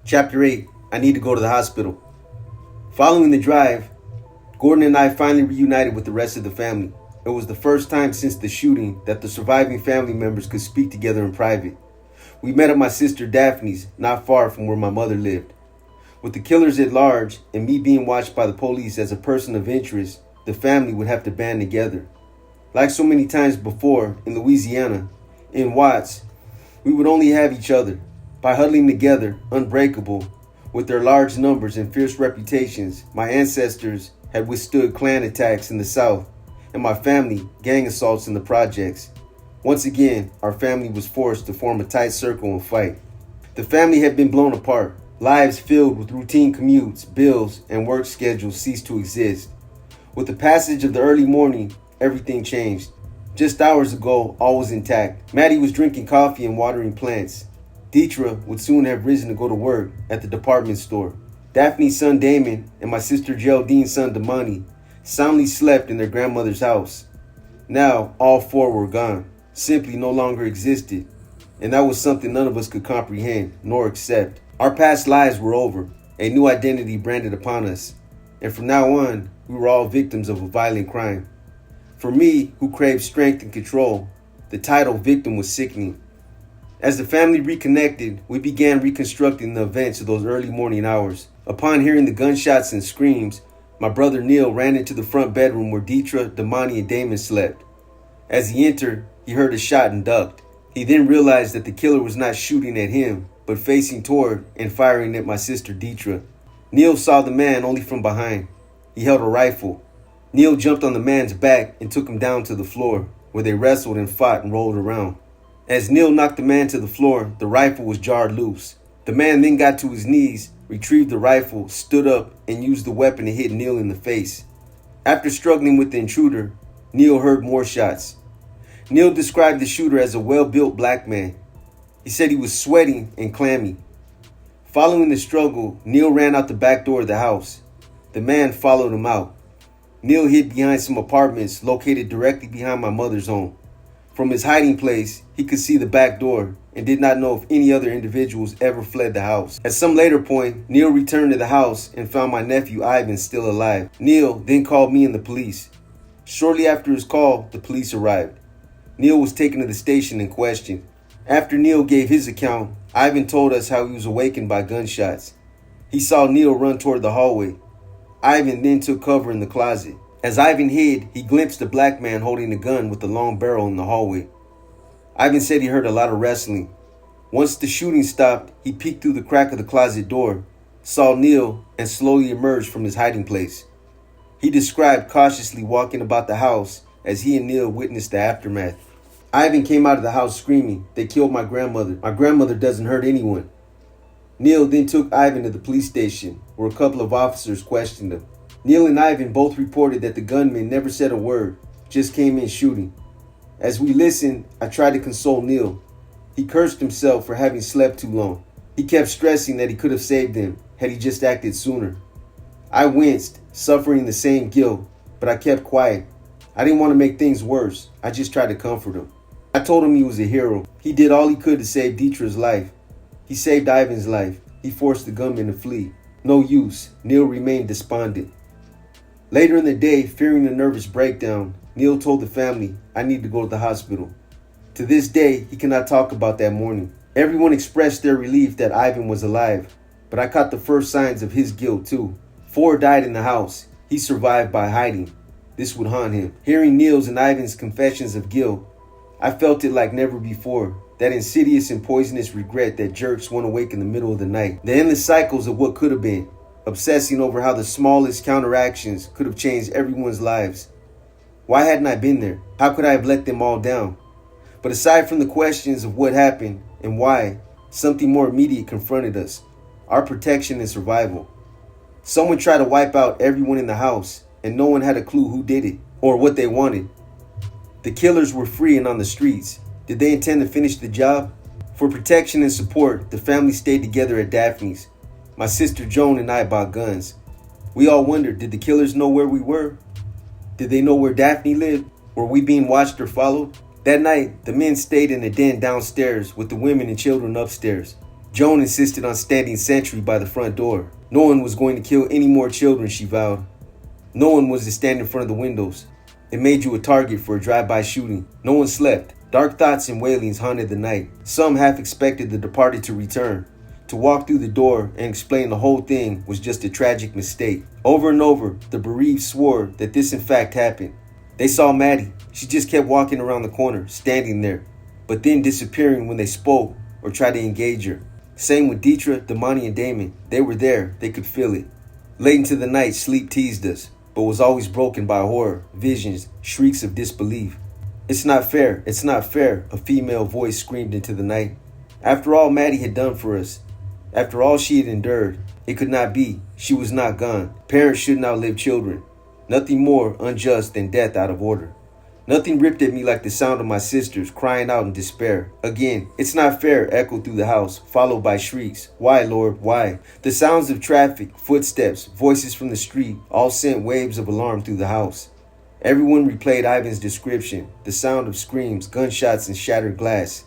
Chapter 8, I need to go to the hospital. Following the drive, Gordon and I finally reunited with the rest of the family. It was the first time since the shooting that the surviving family members could speak together in private. We met at my sister Daphne's, not far from where my mother lived. With the killers at large and me being watched by the police as a person of interest, the family would have to band together. Like so many times before in Louisiana, in Watts, we would only have each other. By huddling together, unbreakable, with their large numbers and fierce reputations, my ancestors had withstood clan attacks in the South, and my family gang assaults in the projects. Once again, our family was forced to form a tight circle and fight. The family had been blown apart. Lives filled with routine commutes, bills, and work schedules ceased to exist. With the passage of the early morning, everything changed. Just hours ago, all was intact. Maddie was drinking coffee and watering plants. Deetra would soon have risen to go to work at the department store. Daphne's son Damon and my sister Geraldine's son Damani soundly slept in their grandmother's house. Now, all four were gone, simply no longer existed, and that was something none of us could comprehend nor accept. Our past lives were over, a new identity branded upon us, and from now on, we were all victims of a violent crime. For me, who craved strength and control, the title victim was sickening. As the family reconnected, we began reconstructing the events of those early morning hours. Upon hearing the gunshots and screams, my brother Neil ran into the front bedroom where Deetra, Damani, and Damon slept. As he entered, he heard a shot and ducked. He then realized that the killer was not shooting at him, but facing toward and firing at my sister Deetra. Neil saw the man only from behind. He held a rifle. Neil jumped on the man's back and took him down to the floor, where they wrestled and fought and rolled around. As Neil knocked the man to the floor, the rifle was jarred loose. The man then got to his knees, retrieved the rifle, stood up, and used the weapon to hit Neil in the face. After struggling with the intruder, Neil heard more shots. Neil described the shooter as a well-built black man. He said he was sweating and clammy. Following the struggle, Neil ran out the back door of the house. The man followed him out. Neil hid behind some apartments located directly behind my mother's home. From his hiding place, he could see the back door and did not know if any other individuals ever fled the house. At some later point, Neil returned to the house and found my nephew Ivan still alive. Neil then called me and the police. Shortly after his call, the police arrived. Neil was taken to the station and questioned. After Neil gave his account, Ivan told us how he was awakened by gunshots. He saw Neil run toward the hallway. Ivan then took cover in the closet. As Ivan hid, he glimpsed a black man holding a gun with a long barrel in the hallway. Ivan said he heard a lot of wrestling. Once the shooting stopped, he peeked through the crack of the closet door, saw Neil, and slowly emerged from his hiding place. He described cautiously walking about the house as he and Neil witnessed the aftermath. Ivan came out of the house screaming, "They killed my grandmother. My grandmother doesn't hurt anyone." Neil then took Ivan to the police station, where a couple of officers questioned him. Neil and Ivan both reported that the gunman never said a word, just came in shooting. As we listened, I tried to console Neil. He cursed himself for having slept too long. He kept stressing that he could have saved him had he just acted sooner. I winced, suffering the same guilt, but I kept quiet. I didn't want to make things worse. I just tried to comfort him. I told him he was a hero. He did all he could to save Deetra's life. He saved Ivan's life. He forced the gunman to flee. No use. Neil remained despondent. Later in the day, fearing a nervous breakdown, Neil told the family, "I need to go to the hospital." To this day, he cannot talk about that morning. Everyone expressed their relief that Ivan was alive, but I caught the first signs of his guilt too. 4 died in the house. He survived by hiding. This would haunt him. Hearing Neil's and Ivan's confessions of guilt, I felt it like never before. That insidious and poisonous regret that jerks when awake in the middle of the night. The endless cycles of what could have been. Obsessing over how the smallest counteractions could have changed everyone's lives. Why hadn't I been there? How could I have let them all down? But aside from the questions of what happened and why, something more immediate confronted us. Our protection and survival. Someone tried to wipe out everyone in the house, and no one had a clue who did it or what they wanted. The killers were free and on the streets. Did they intend to finish the job? For protection and support, the family stayed together at Daphne's. My sister Joan and I bought guns. We all wondered, did the killers know where we were? Did they know where Daphne lived? Were we being watched or followed? That night, the men stayed in a den downstairs with the women and children upstairs. Joan insisted on standing sentry by the front door. No one was going to kill any more children, she vowed. No one was to stand in front of the windows. It made you a target for a drive-by shooting. No one slept. Dark thoughts and wailings haunted the night. Some half expected the departed to return. To walk through the door and explain the whole thing was just a tragic mistake. Over and over, the bereaved swore that this in fact happened. They saw Maddie. She just kept walking around the corner, standing there, but then disappearing when they spoke or tried to engage her. Same with Deetra, Damani, and Damon. They were there. They could feel it. Late into the night, sleep teased us, but was always broken by horror, visions, shrieks of disbelief. "It's not fair. It's not fair," a female voice screamed into the night. After all Maddie had done for us, after all she had endured, it could not be. She was not gone. Parents shouldn't outlive children. Nothing more unjust than death out of order. Nothing ripped at me like the sound of my sisters crying out in despair. Again, "It's not fair," echoed through the house, followed by shrieks. "Why, Lord, why?" The sounds of traffic, footsteps, voices from the street all sent waves of alarm through the house. Everyone replayed Ivan's description, the sound of screams, gunshots, and shattered glass.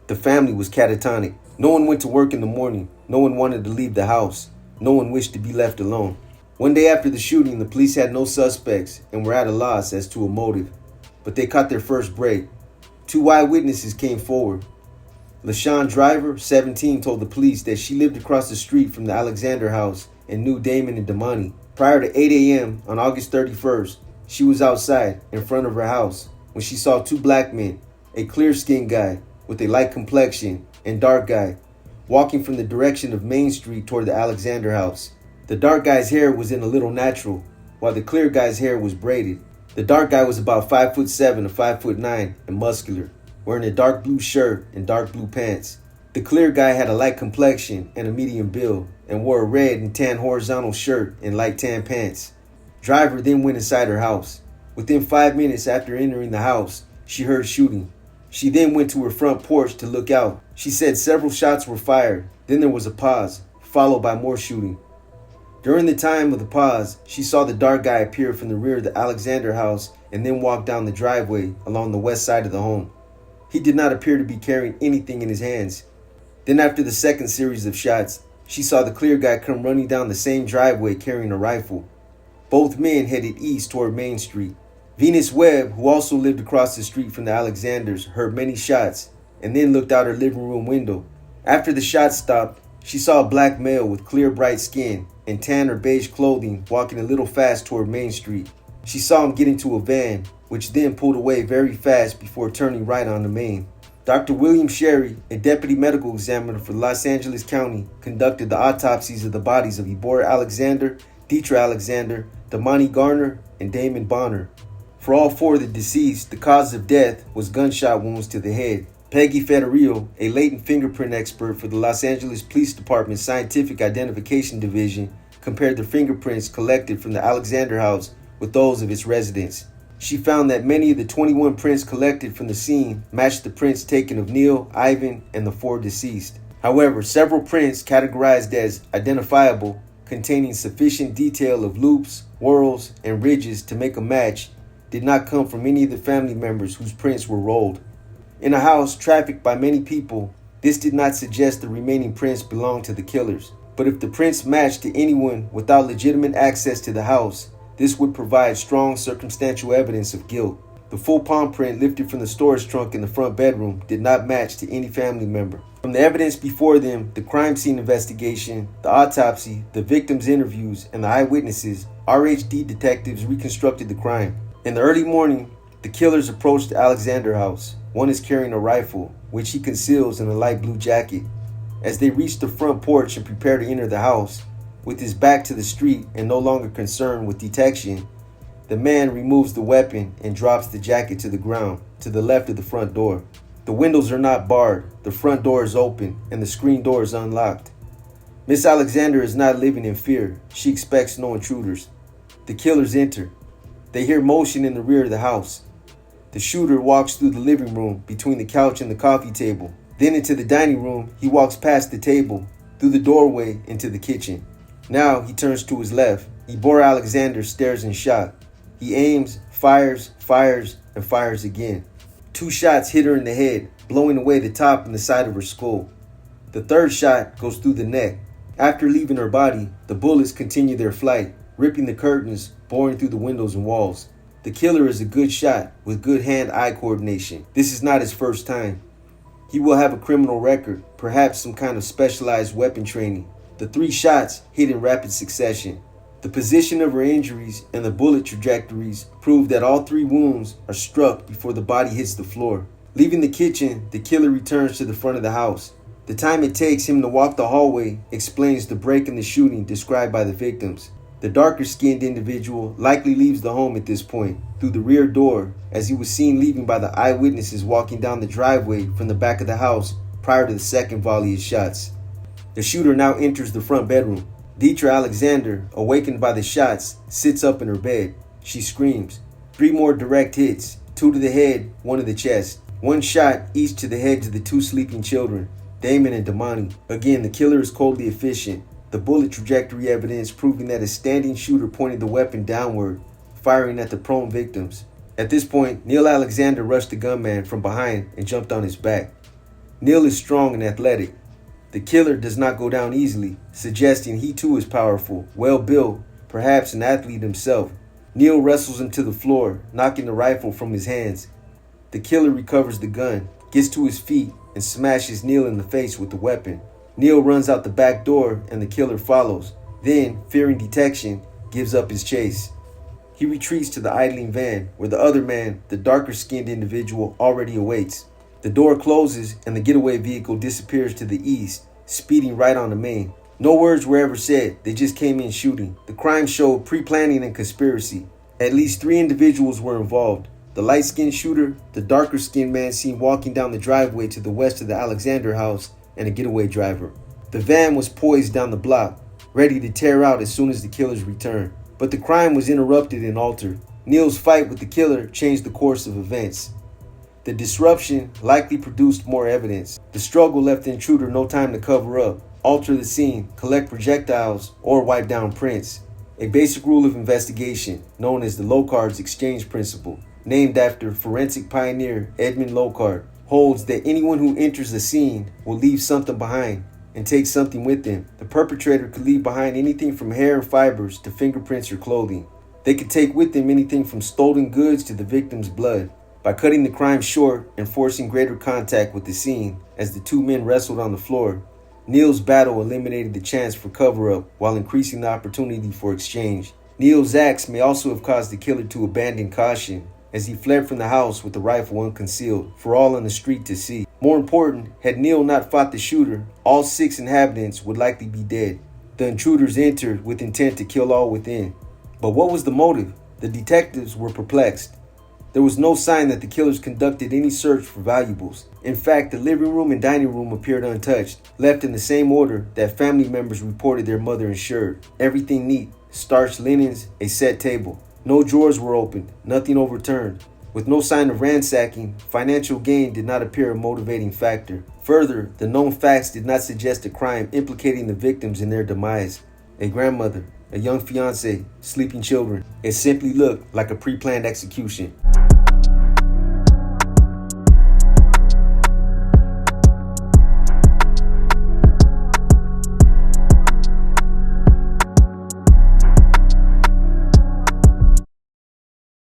The family was catatonic. No one went to work in the morning. No one wanted to leave the house. No one wished to be left alone. One day after the shooting, the police had no suspects and were at a loss as to a motive. But they caught their first break. 2 eyewitnesses came forward. LaShawn Driver, 17, told the police that she lived across the street from the Alexander house and knew Damon and Damani. Prior to 8 a.m. on August 31st, she was outside in front of her house when she saw 2 black men, a clear-skinned guy with a light complexion and dark guy, walking from the direction of Main Street toward the Alexander house. The dark guy's hair was in a little natural, while the clear guy's hair was braided. The dark guy was about 5'7" to 5'9" and muscular, wearing a dark blue shirt and dark blue pants. The clear guy had a light complexion and a medium build, and wore a red and tan horizontal shirt and light tan pants. Driver then went inside her house. Within 5 minutes after entering the house, she heard shooting. She then went to her front porch to look out. She said several shots were fired. Then there was a pause, followed by more shooting. During the time of the pause, she saw the dark guy appear from the rear of the Alexander house and then walk down the driveway along the west side of the home. He did not appear to be carrying anything in his hands. Then after the second series of shots, she saw the clear guy come running down the same driveway carrying a rifle. Both men headed east toward Main Street. Venus Webb, who also lived across the street from the Alexanders, heard many shots and then looked out her living room window. After the shots stopped, she saw a black male with clear bright skin and tan or beige clothing walking a little fast toward Main Street. She saw him get into a van, which then pulled away very fast before turning right on the main. Dr. William Sherry, a deputy medical examiner for Los Angeles County, conducted the autopsies of the bodies of Ebora Alexander, Deetra Alexander, Damani Garner, and Damon Bonner. For all 4 of the deceased, the cause of death was gunshot wounds to the head. Peggy Federillo, a latent fingerprint expert for the Los Angeles Police Department's Scientific Identification Division, compared the fingerprints collected from the Alexander house with those of its residents. She found that many of the 21 prints collected from the scene matched the prints taken of Neil, Ivan, and the 4 deceased. However, several prints categorized as identifiable, containing sufficient detail of loops, whorls, and ridges to make a match, did not come from any of the family members whose prints were rolled. In a house trafficked by many people, this did not suggest the remaining prints belonged to the killers. But if the prints matched to anyone without legitimate access to the house, this would provide strong circumstantial evidence of guilt. The full palm print lifted from the storage trunk in the front bedroom did not match to any family member. From the evidence before them, the crime scene investigation, the autopsy, the victims' interviews, and the eyewitnesses, RHD detectives reconstructed the crime. In the early morning, the killers approached the Alexander house. One is carrying a rifle, which he conceals in a light blue jacket. As they reach the front porch and prepare to enter the house, with his back to the street and no longer concerned with detection, the man removes the weapon and drops the jacket to the ground, to the left of the front door. The windows are not barred, the front door is open, and the screen door is unlocked. Miss Alexander is not living in fear. She expects no intruders. The killers enter. They hear motion in the rear of the house. The shooter walks through the living room between the couch and the coffee table. Then into the dining room, he walks past the table, through the doorway into the kitchen. Now he turns to his left. Ebora Alexander stares in shock. He aims, fires, and fires again. 2 shots hit her in the head, blowing away the top and the side of her skull. The third shot goes through the neck. After leaving her body, the bullets continue their flight, ripping the curtains, boring through the windows and walls. The killer is a good shot with good hand-eye coordination. This is not his first time. He will have a criminal record, perhaps some kind of specialized weapon training. The 3 shots hit in rapid succession. The position of her injuries and the bullet trajectories prove that all 3 wounds are struck before the body hits the floor. Leaving the kitchen, the killer returns to the front of the house. The time it takes him to walk the hallway explains the break in the shooting described by the victims. The darker-skinned individual likely leaves the home at this point through the rear door, as he was seen leaving by the eyewitnesses walking down the driveway from the back of the house prior to the second volley of shots. The shooter now enters the front bedroom. Deetra Alexander, awakened by the shots, sits up in her bed. She screams. 3 more direct hits, 2 to the head, 1 to the chest. 1 shot each to the heads of the 2 sleeping children, Damon and Damani. Again, the killer is coldly efficient. The bullet trajectory evidence proving that a standing shooter pointed the weapon downward, firing at the prone victims. At this point, Neil Alexander rushed the gunman from behind and jumped on his back. Neil is strong and athletic. The killer does not go down easily, suggesting he too is powerful, well-built, perhaps an athlete himself. Neil wrestles him to the floor, knocking the rifle from his hands. The killer recovers the gun, gets to his feet, and smashes Neil in the face with the weapon. Neil runs out the back door and the killer follows. Then, fearing detection, gives up his chase. He retreats to the idling van, where the other man, the darker-skinned individual, already awaits. The door closes and the getaway vehicle disappears to the east, speeding right on the main. No words were ever said, they just came in shooting. The crime showed pre-planning and conspiracy. At least 3 individuals were involved. The light-skinned shooter, the darker-skinned man seen walking down the driveway to the west of the Alexander house, and a getaway driver. The van was poised down the block, ready to tear out as soon as the killers returned. But the crime was interrupted and altered. Neil's fight with the killer changed the course of events. The disruption likely produced more evidence. The struggle left the intruder no time to cover up, alter the scene, collect projectiles, or wipe down prints. A basic rule of investigation, known as the Locard's exchange principle, named after forensic pioneer Edmund Locard, holds that anyone who enters a scene will leave something behind and take something with them. The perpetrator could leave behind anything from hair and fibers to fingerprints or clothing. They could take with them anything from stolen goods to the victim's blood. By cutting the crime short and forcing greater contact with the scene as the 2 men wrestled on the floor, Neil's battle eliminated the chance for cover-up while increasing the opportunity for exchange. Neil's acts may also have caused the killer to abandon caution as he fled from the house with the rifle unconcealed for all on the street to see. More important, had Neil not fought the shooter, all 6 inhabitants would likely be dead. The intruders entered with intent to kill all within. But what was the motive? The detectives were perplexed. There was no sign that the killers conducted any search for valuables. In fact, the living room and dining room appeared untouched, left in the same order that family members reported their mother ensured. Everything neat, starched linens, a set table. No drawers were opened, nothing overturned. With no sign of ransacking, financial gain did not appear a motivating factor. Further, the known facts did not suggest a crime implicating the victims in their demise. A grandmother, a young fiancé, sleeping children. It simply looked like a pre-planned execution.